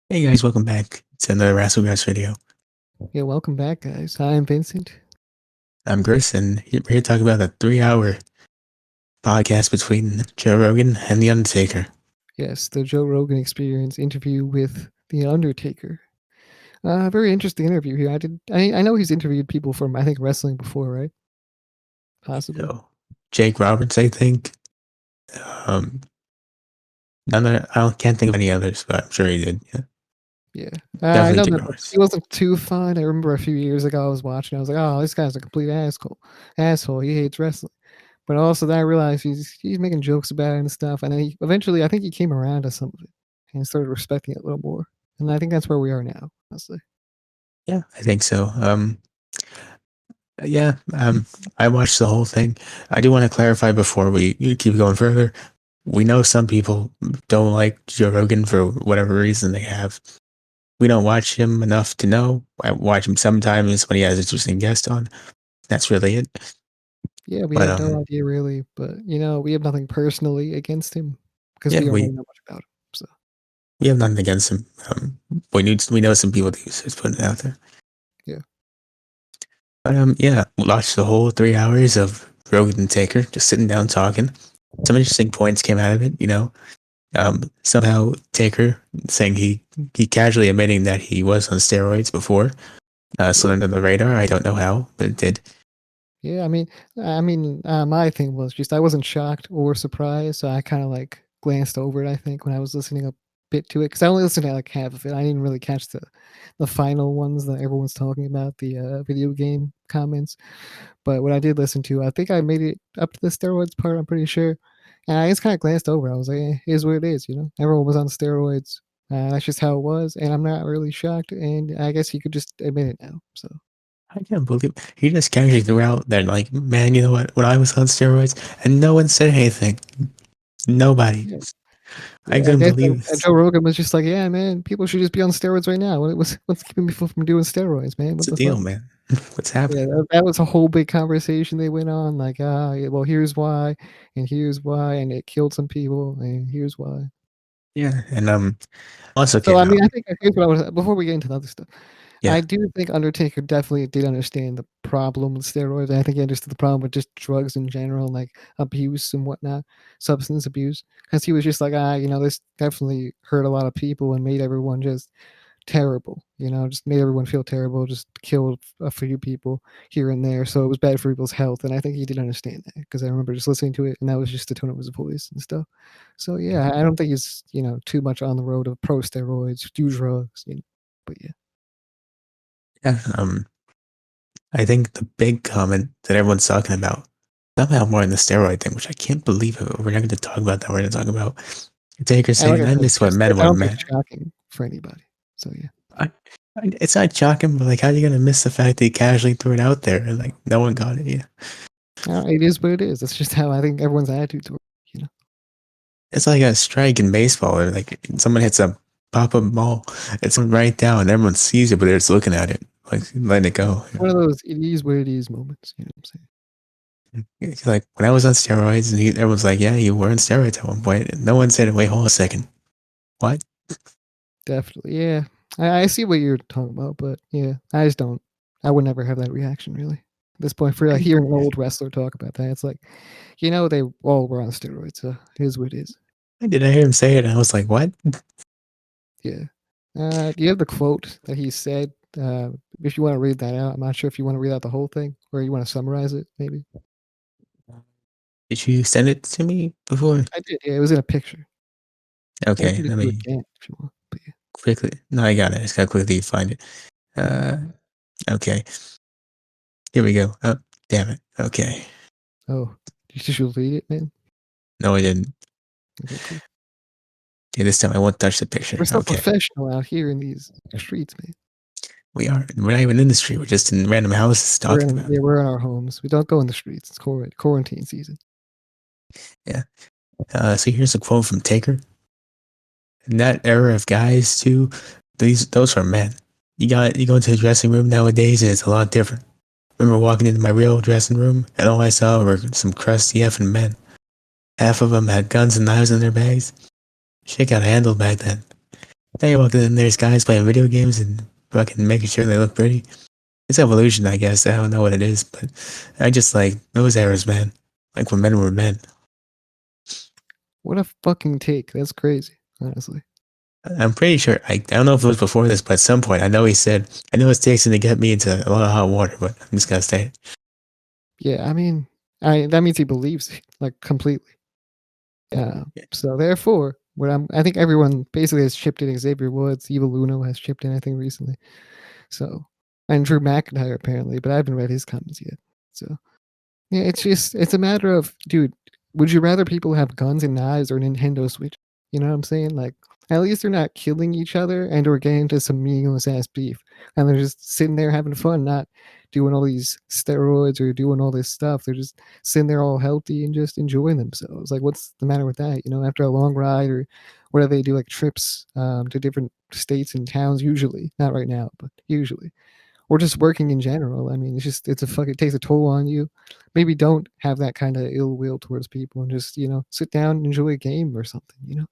Hey guys, welcome back to another Wrassle Graps video. Yeah, welcome back, guys. Hi, I'm Vincent. I'm Chris, and we're here to talk about the 3 hour podcast between Joe Rogan and The Undertaker. Yes, the Joe Rogan Experience interview with the Undertaker. Very interesting interview here. I know he's interviewed people from I think wrestling before, right? Possibly. So, Jake Roberts, I think. Um, can't think of any others, but I'm sure he did. Yeah, Yeah, I definitely know Jake that Roberts. he wasn't too fun. I remember a few years ago I was watching. I was like, oh, this guy's a complete asshole. Asshole. He hates wrestling. But also then I realized he's making jokes about it and stuff. And then eventually I think he came around to some of it and started respecting it a little more. And I think that's where we are now, honestly. Yeah, I think so. Yeah, I watched the whole thing. I do want to clarify before we keep going further. We know some people don't like Joe Rogan for whatever reason they have. We don't watch him enough to know. I watch him sometimes when he has interesting guests on. That's really it. Yeah, we But have no idea really, but we have nothing personally against him because yeah, we don't really know much about him. So we have nothing against him. We know some people do, so just putting it out there. yeah, But yeah, watched the whole 3 hours of Rogan and Taker just sitting down talking. Some interesting points came out of it. Somehow Taker saying he casually admitting that he was on steroids before, slid yeah, under the radar. I don't know how, but it did. yeah. My thing was just I wasn't shocked or surprised, so I kind of like glanced over it. I think when I was listening a bit to it because I only listened to like half of it. I didn't really catch the final ones that everyone's talking about, the video game comments. But what I did listen to, I think I made it up to the steroids part. I'm pretty sure, and I just kind of glanced over. I was like, "Here's what it is." Everyone was on steroids. That's just how it was, and I'm not really shocked. And I guess you could just admit it now. So I can't believe he just casually threw out that like, man, you know what? When I was on steroids, and no one said anything. Nobody. yeah, I yeah. I couldn't guess believe and this. Joe Rogan was just like, "Yeah, man, people should just be on steroids right now. What's keeping people from doing steroids, man? What's What the the fuck?" deal, man? What's Yeah, happening? that was a whole big conversation they went on. Like, yeah, well, here's why, and it killed some people, and here's why. Yeah, and also So came I mean, out. I think here's what I was before we get into the other stuff. I Yeah, do think Undertaker definitely did understand the problem with steroids. I think he understood the problem with just drugs in general, like abuse and whatnot, substance abuse. Because he was just like, this definitely hurt a lot of people and made everyone just terrible. Just made everyone feel terrible. Just killed a few people here and there. So it was bad for people's health. And I think he did understand that because I remember just listening to it, and that was just the tone of his voice and stuff. So yeah, I don't think he's too much on the road of pro steroids, do drugs. But yeah. yeah. I think the big comment that everyone's talking about somehow more in the steroid thing, which I can't believe it. We're not going to talk about that. We're going to talk about Taker And like saying, I "I said, miss what men I were don't think men." it's shocking for anybody. So yeah. I, it's not shocking, but like, how are you going to miss the fact that he casually threw it out there and like no one got it? Yeah, It is what it is. That's just how I think everyone's attitude towards it. it's like a strike in baseball, or like someone hits a pop up ball, it's right down, and everyone sees it, but they're just looking at it, like letting it go. One of those it is what it is moments. You know what I'm saying? It's like when I was on steroids, and everyone's like, "Yeah, you were on steroids at one point." And no one said, "Wait, hold a second, what?" Definitely. Yeah. I see what you're talking about, but yeah, I just don't. I would never have that reaction really. At this point, for like I, hearing an old wrestler talk about that, it's like, they all were on steroids. So it is what it is. I did. I hear him say it, and I was like, "What?" Yeah. Do you have the quote that he said? If you want to read that out, I'm not sure if you want to read out the whole thing or you want to summarize it, maybe. Did you send it to me before? I did. Yeah, it was in a picture. I Okay, can just let do it me again if you want. But yeah. quickly. No, I got it. I just gotta quickly find it. Uh, okay, here we go. Oh, damn it. Okay, Oh, you should read it, man. no, I didn't. Okay, cool. Okay, this time I won't touch the picture. We're so Okay, professional out here in these streets, man. we are. We're not even in the street. We're just in random houses talking about it. We're in our homes. We don't go in the streets. It's quarantine season. Yeah. So here's a quote from Taker. In that era of guys too, those are men. You go into the dressing room nowadays and it's a lot different. Remember walking into my real dressing room and all I saw were some crusty effing men. Half of them had guns and knives in their bags. Shit got handled back then. Hey, well, then there's guys playing video games and fucking making sure they look pretty. It's evolution, I guess. I don't know what it is, but I just like those eras, man. Like when men were men. What a fucking take. That's crazy, honestly. I'm pretty sure. I don't know if it was before this, but at some point, I know he said, "I know it's takes to get me into a lot of hot water," but I'm just gonna say it. Yeah, I mean, I that means he believes it, like completely. Yeah. So therefore, I think everyone basically has chipped in. Xavier Woods, Evil Uno has chipped in, I think, recently. So, and Drew McIntyre apparently, but I haven't read his comments yet. So yeah, it's a matter of, dude, would you rather people have guns and knives or Nintendo Switch? You know what I'm saying? Like, at least they're not killing each other and or getting into some meaningless ass beef. And they're just sitting there having fun, not doing all these steroids or doing all this stuff. They're just sitting there all healthy and just enjoying themselves. Like, what's the matter with that? You know, after a long ride or whether they do like trips to different states and towns, usually, not right now, but usually, or just working in general. I mean, it takes a toll on you. Maybe don't have that kind of ill will towards people and just, sit down and enjoy a game or something,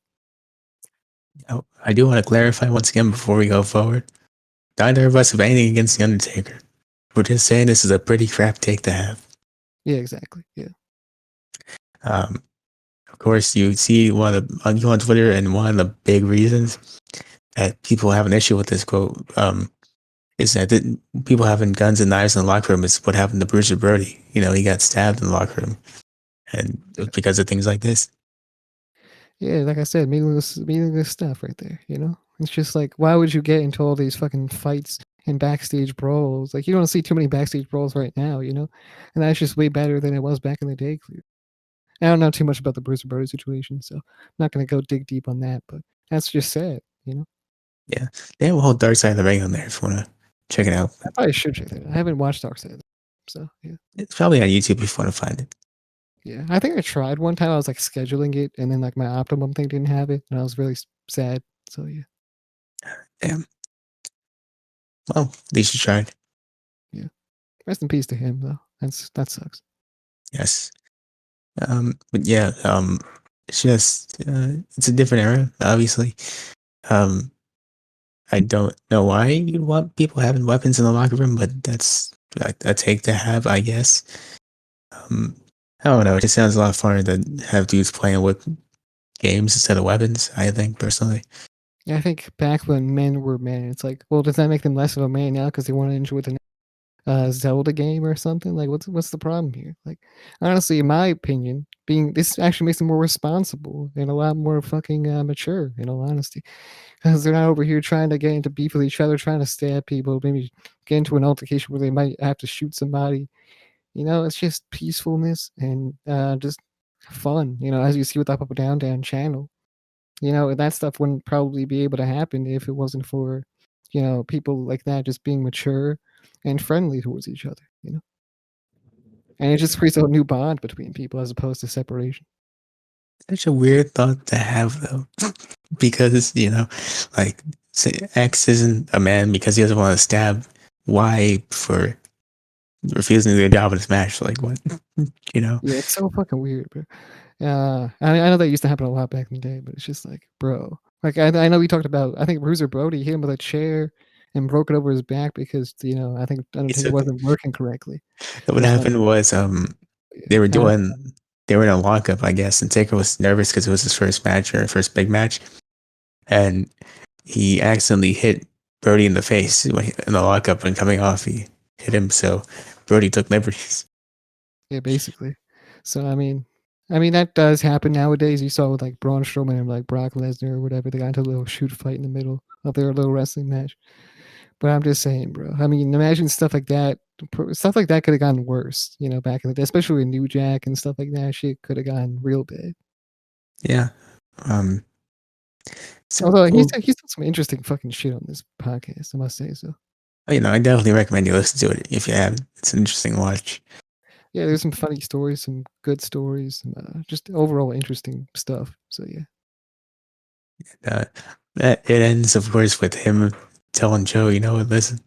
Now, I do want to clarify once again before we go forward. Neither of us have anything against the Undertaker. We're just saying this is a pretty crap take to have. Yeah, exactly. Yeah. Um, of course, you see you go on Twitter, and one of the big reasons that people have an issue with this quote is that people having guns and knives in the locker room is what happened to Bruiser Brody. You know, he got stabbed in the locker room, and it was because of things like this. Yeah, like I said, meaningless stuff right there, you know? It's just like, why would you get into all these fucking fights and backstage brawls? Like, you don't see too many backstage brawls right now, you know? And that's just way better than it was back in the day, clearly. I don't know too much about the Bruiser Brody situation, so I'm not going to go dig deep on that, but that's just sad, you know? Yeah, they have a whole Dark Side of the Ring on there if you want to check it out. I probably should check that out. I haven't watched Dark Side, so yeah. It's probably on YouTube if you want to find it. Yeah, I think I tried one time. I was like scheduling it, and then like my Optimum thing didn't have it, and I was really sad. So yeah, Damn. Well, at least you tried. yeah. Rest in peace to him, though. That sucks. Yes. But yeah, it's just it's a different era, obviously. Um, I don't know why you'd want people having weapons in the locker room, but that's a take to have, I guess. Um, I don't know. It just sounds a lot funner to have dudes playing with games instead of weapons. I think personally. Yeah, I think back when men were men, it's like, well, does that make them less of a man now because they want to enjoy the Zelda game or something? Like, what's the problem here? Like, honestly, in my opinion, being this actually makes them more responsible and a lot more fucking mature. In all honesty, because they're not over here trying to get into beef with each other, trying to stab people, maybe get into an altercation where they might have to shoot somebody. You know, it's just peacefulness and just fun. You know, as you see with the Up Up Down Down channel. You know, that stuff wouldn't probably be able to happen if it wasn't for, people like that just being mature and friendly towards each other. You know, and it just creates a new bond between people as opposed to separation. Such a weird thought to have though, because like say X isn't a man because he doesn't want to stab Y for refusing to do a job in his match. Like what? You know? Yeah, it's so fucking weird, bro. I know that used to happen a lot back in the day, but it's just like, bro. Like I know we talked about. I think Bruiser Brody hit him with a chair and broke it over his back because I think It's Undertaker okay. wasn't working correctly. What But happened was yeah, they were doing they were in a lockup, I guess, and Taker was nervous because it was his first match or first big match, and he accidentally hit Brody in the face in the lockup and coming off. He hit him, so Brody took liberties. yeah, basically. So I mean that does happen nowadays. You saw with like Braun Strowman and like Brock Lesnar or whatever. They got into a little shoot fight in the middle of their little wrestling match. But I'm just saying, bro. I mean, imagine stuff like that. Stuff like that could have gotten worse, back in the day, especially with New Jack and stuff like that. Shit could have gotten real bad. Yeah. Um. So Although well, he's done some interesting fucking shit on this podcast, I must say so. I definitely recommend you listen to it if you haven't. It's an interesting watch. Yeah, there's some funny stories, some good stories, some, just overall interesting stuff. So yeah. Uh, it ends, of course, with him telling Joe, listen,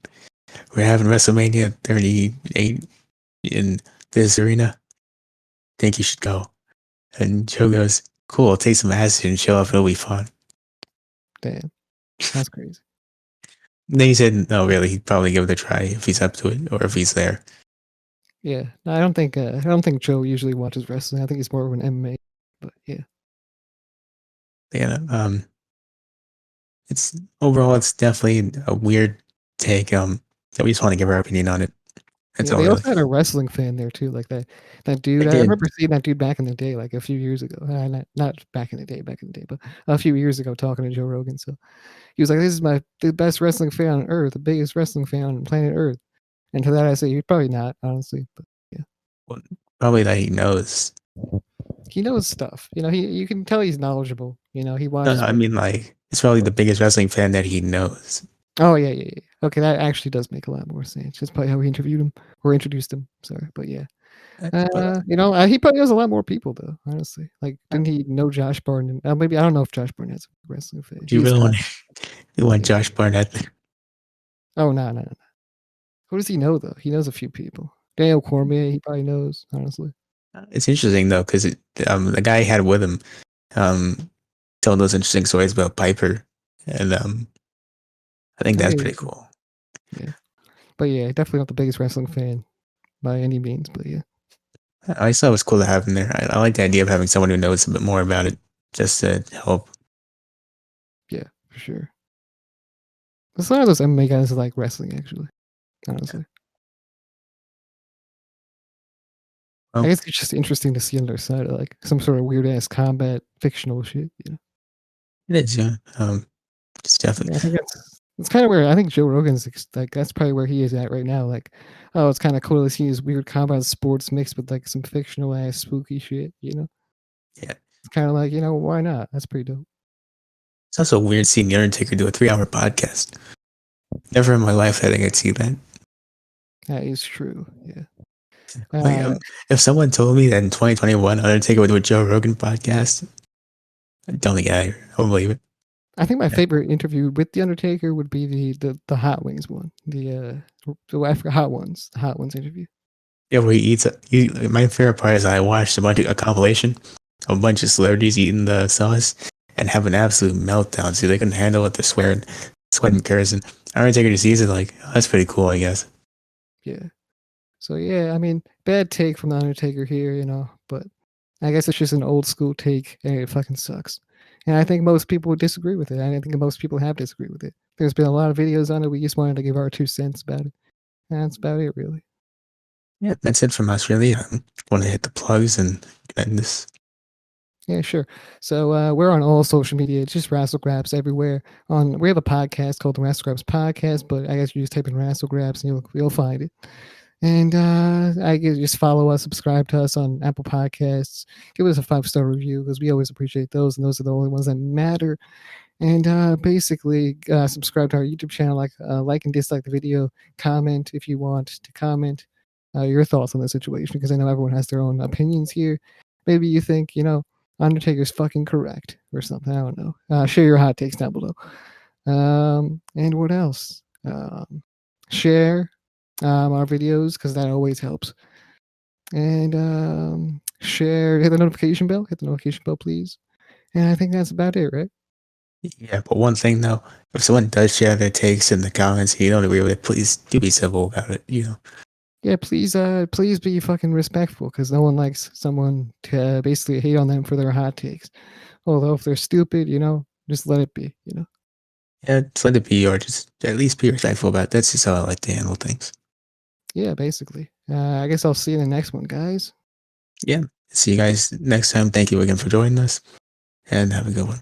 we're having WrestleMania 38 in this arena. Think you should go. And Joe goes, cool, I'll take some acid and show up. It'll be fun. Damn. That's crazy. Then he said, no, really, he'd probably give it a try if he's up to it or if he's there. Yeah, no, I don't think Joe usually watches wrestling. I think he's more of an MMA. But yeah, Yeah, it's overall, it's definitely a weird take. That we just want to give our opinion on it. That's yeah. all, They really. also had a wrestling fan there too, like that dude. I I did. remember seeing that dude back in the day, like a few years ago. Not back in the day, but a few years ago, talking to Joe Rogan. So he was like, "This is the best wrestling fan on earth, the biggest wrestling fan on planet Earth." And to that, I say, "You're probably not, honestly." But yeah, Well, probably that he knows. he knows stuff. You know, you can tell he's knowledgeable. You know, he No, watches. I mean, like, it's probably the biggest wrestling fan that he knows. Oh yeah, yeah, yeah. Okay, that actually does make a lot more sense. That's probably how we interviewed him or introduced him. Sorry, but yeah. But He probably knows a lot more people though. Honestly, like, didn't he know Josh Barton? Maybe I don't know if Josh Barton has a wrestling fan. do you He's really got. want you want Yeah. Josh Barnett? Oh no, no, no. Who does he know though? He knows a few people. Daniel Cormier, he probably knows. Honestly. It's interesting though, because the guy he had with him um, told those interesting stories about Piper, and I think Oh that's yeah, pretty yeah, cool. yeah. But yeah, definitely not the biggest wrestling fan by any means. But yeah, I just thought it was cool to have him there. I like the idea of having someone who knows a bit more about it, just to help. yeah, for sure. But some of those MMA guys like wrestling actually. Honestly. I Well, guess it's just interesting to see on their side of like some sort of weird ass combat fictional shit. You know? it is, yeah. It's Yeah, I definitely, think that's kind of where I think Joe Rogan's like that's probably where he is at right now. Like, oh, it's kind of cool to see his weird combat sports mixed with like some fictional ass spooky shit. You know, yeah. it's kind of like why not? That's pretty dope. It's also weird seeing the Undertaker do a 3 hour podcast. Never in my life I think I'd see that. That is true. Yeah. Like, if someone told me that in 2021 Undertaker would do a Joe Rogan podcast, I don't think I would believe it. I think my Yeah. favorite interview with the Undertaker would be the Hot Wings one. The Africa Hot Ones interview. Yeah, where he eats. My favorite part is I watched a compilation of a bunch of celebrities eating the sauce and have an absolute meltdown. See, they couldn't handle it. They're sweat and cursing. Undertaker just eats it like, oh, that's pretty cool, I guess. Yeah. So yeah, I mean, bad take from the Undertaker here, but I guess it's just an old school take, and it fucking sucks. And I think most people would disagree with it. I think most people have disagreed with it. There's been a lot of videos on it. We just wanted to give our 2 cents about it. And that's about it, really. Yeah, that's it from us, really. I want to hit the plugs and end this. Yeah, sure. So we're on all social media. It's just Wrassle Graps everywhere. We have a podcast called the Wrassle Graps Podcast, but I guess you just type in Wrassle Graps and you'll find it. And I guess just follow us, subscribe to us on Apple Podcasts, give us a 5-star review because we always appreciate those, and those are the only ones that matter. And basically, subscribe to our YouTube channel, like and dislike the video, comment if you want to comment your thoughts on the situation because I know everyone has their own opinions here. Maybe you think Undertaker's fucking correct or something. I don't know. Share your hot takes down below. And what else? Share our videos because that always helps. And share, hit the notification bell. Hit the notification bell, please. And I think that's about it, right? Yeah, but one thing though, if someone does share their takes in the comments and you don't agree with it, please do be civil about it. Yeah, please be fucking respectful because no one likes someone to basically hate on them for their hot takes. Although if they're stupid, just let it be. Yeah, just let it be, or just at least be respectful about it. That's just how I like to handle things. Yeah, basically. I guess I'll see you in the next one, guys. Yeah, see you guys next time. Thank you again for joining us, and have a good one.